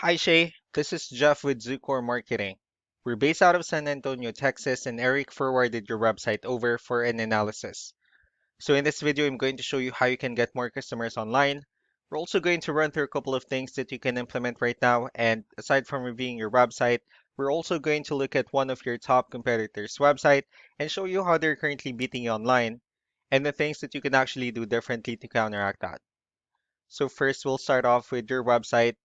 Hi Shay, this is Jeff with Zucor Marketing. We're based out of San Antonio, Texas, and Eric forwarded your website over for an analysis. So in this video, I'm going to show you how you can get more customers online. We're also going to run through a couple of things that you can implement right now, and aside from reviewing your website, we're also going to look at one of your top competitors' website and show you how they're currently beating you online and the things that you can actually do differently to counteract that. So first, we'll start off with your website.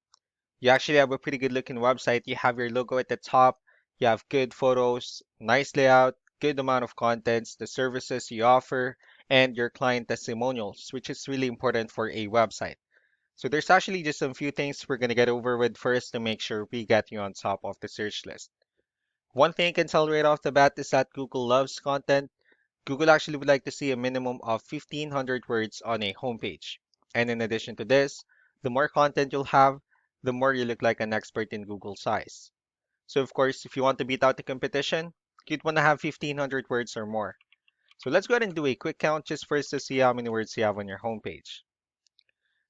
You actually have a pretty good looking website. You have your logo at the top, you have good photos, nice layout, good amount of contents, the services you offer, and your client testimonials, which is really important for a website. So there's actually just some few things we're going to get over with first to make sure we get you on top of the search list. One thing I can tell right off the bat is that Google loves content. Google actually would like to see a minimum of 1,500 words on a homepage. And in addition to this, the more content you'll have, the more you look like an expert in Google's eyes. So of course, if you want to beat out the competition, you'd want to have 1,500 words or more. So let's go ahead and do a quick count just first to see how many words you have on your homepage.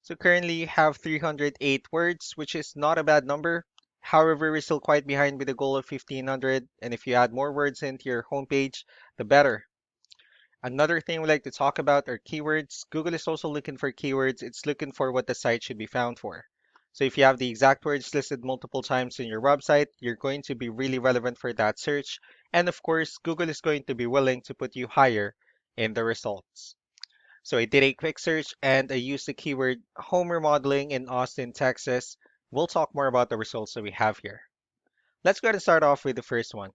So currently you have 308 words, which is not a bad number. However, we're still quite behind with the goal of 1,500, and if you add more words into your homepage, the better. Another thing we like to talk about are keywords. Google is also looking for keywords. It's looking for what the site should be found for. So if you have the exact words listed multiple times in your website, you're going to be really relevant for that search. And of course, Google is going to be willing to put you higher in the results. So I did a quick search and I used the keyword home remodeling in Austin, Texas. We'll talk more about the results that we have here. Let's go ahead and start off with the first one.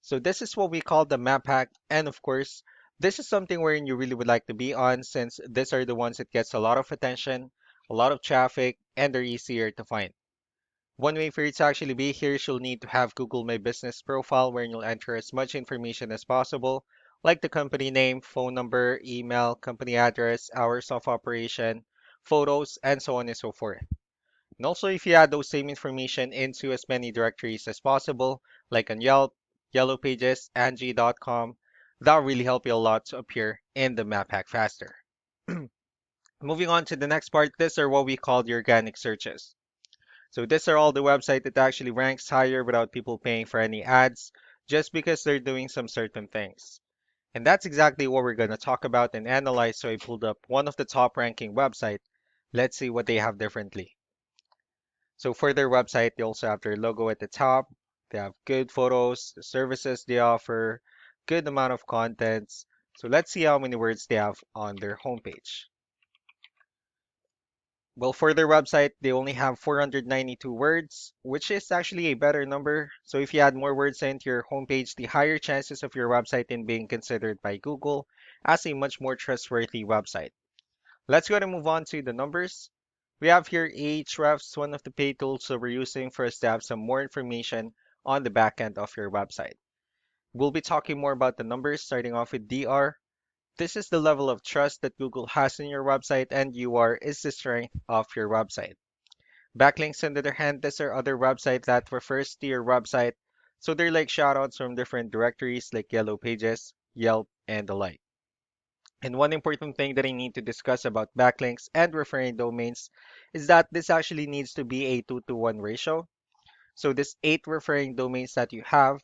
So this is what we call the map hack. And of course, this is something wherein you really would like to be on since these are the ones that gets a lot of attention, a lot of traffic, and they're easier to find. One way for you to actually be here is you'll need to have Google My Business profile wherein you'll enter as much information as possible, like the company name, phone number, email, company address, hours of operation, photos, and so on and so forth. And also, if you add those same information into as many directories as possible, like on Yelp, Yellow Pages, Angie.com, that'll really help you a lot to appear in the map hack faster. Moving on to the next part, these are what we call the organic searches. So these are all the website that actually ranks higher without people paying for any ads, just because they're doing some certain things. And that's exactly what we're going to talk about and analyze. So I pulled up one of the top ranking website. Let's see what they have differently. So for their website, they also have their logo at the top. They have good photos, the services they offer, good amount of contents. So let's see how many words they have on their homepage. Well, for their website, they only have 492 words, which is actually a better number. So if you add more words into your homepage, the higher chances of your website in being considered by Google as a much more trustworthy website. Let's go and move on to the numbers. We have here Ahrefs, one of the paid tools that we're using for us to have some more information on the back end of your website. We'll be talking more about the numbers, starting off with DR. This is the level of trust that Google has in your website, and UR is the strength of your website. Backlinks, on the other hand, these are other websites that refers to your website, so they're like shoutouts from different directories like Yellow Pages, Yelp, and the like. And one important thing that I need to discuss about backlinks and referring domains is that this actually needs to be a 2-to-1 ratio. So this 8 referring domains that you have,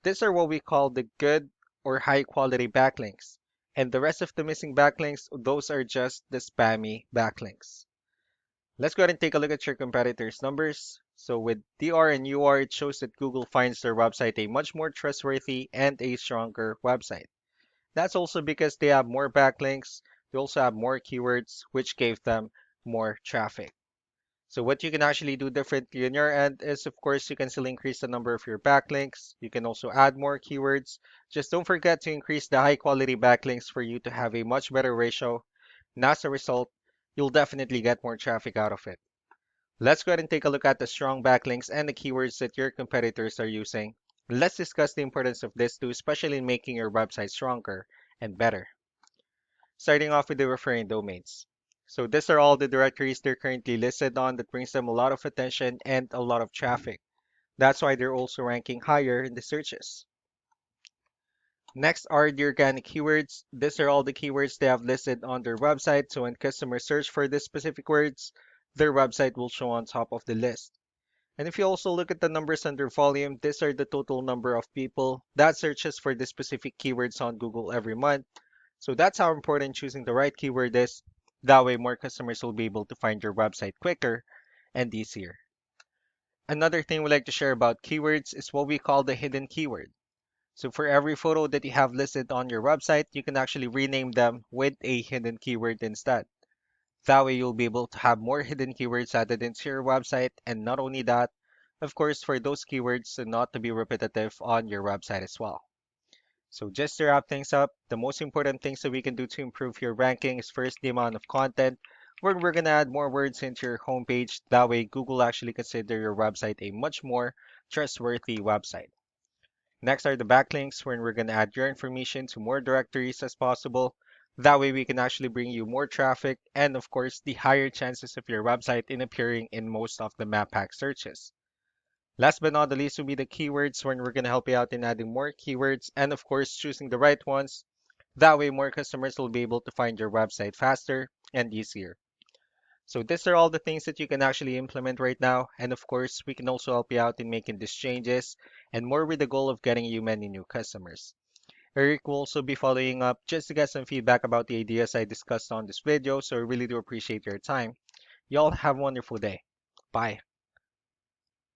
these are what we call the good or high quality backlinks. And the rest of the missing backlinks, those are just the spammy backlinks. Let's go ahead and take a look at your competitors' numbers. So with DR and UR, it shows that Google finds their website a much more trustworthy and a stronger website. That's also because they have more backlinks, they also have more keywords, which gave them more traffic. So what you can actually do differently on your end is, of course, you can still increase the number of your backlinks. You can also add more keywords. Just don't forget to increase the high quality backlinks for you to have a much better ratio. And as a result, you'll definitely get more traffic out of it. Let's go ahead and take a look at the strong backlinks and the keywords that your competitors are using. Let's discuss the importance of this too, especially in making your website stronger and better. Starting off with the referring domains. So these are all the directories they're currently listed on that brings them a lot of attention and a lot of traffic. That's why they're also ranking higher in the searches. Next are the organic keywords. These are all the keywords they have listed on their website. So when customers search for these specific words, their website will show on top of the list. And if you also look at the numbers under volume, these are the total number of people that searches for the specific keywords on Google every month. So that's how important choosing the right keyword is. That way, more customers will be able to find your website quicker and easier. Another thing we like to share about keywords is what we call the hidden keyword. So for every photo that you have listed on your website, you can actually rename them with a hidden keyword instead. That way you'll be able to have more hidden keywords added into your website. And not only that, of course, for those keywords to not to be repetitive on your website as well. So just to wrap things up, the most important things that we can do to improve your ranking is first the amount of content, where we're going to add more words into your homepage. That way Google actually consider your website a much more trustworthy website. Next are the backlinks, where we're going to add your information to more directories as possible. That way we can actually bring you more traffic and of course the higher chances of your website in appearing in most of the map pack searches. Last but not the least will be the keywords, when we're going to help you out in adding more keywords and of course choosing the right ones. That way more customers will be able to find your website faster and easier. So these are all the things that you can actually implement right now. And of course, we can also help you out in making these changes and more with the goal of getting you many new customers. Eric will also be following up just to get some feedback about the ideas I discussed on this video. So I really do appreciate your time. Y'all have a wonderful day. Bye.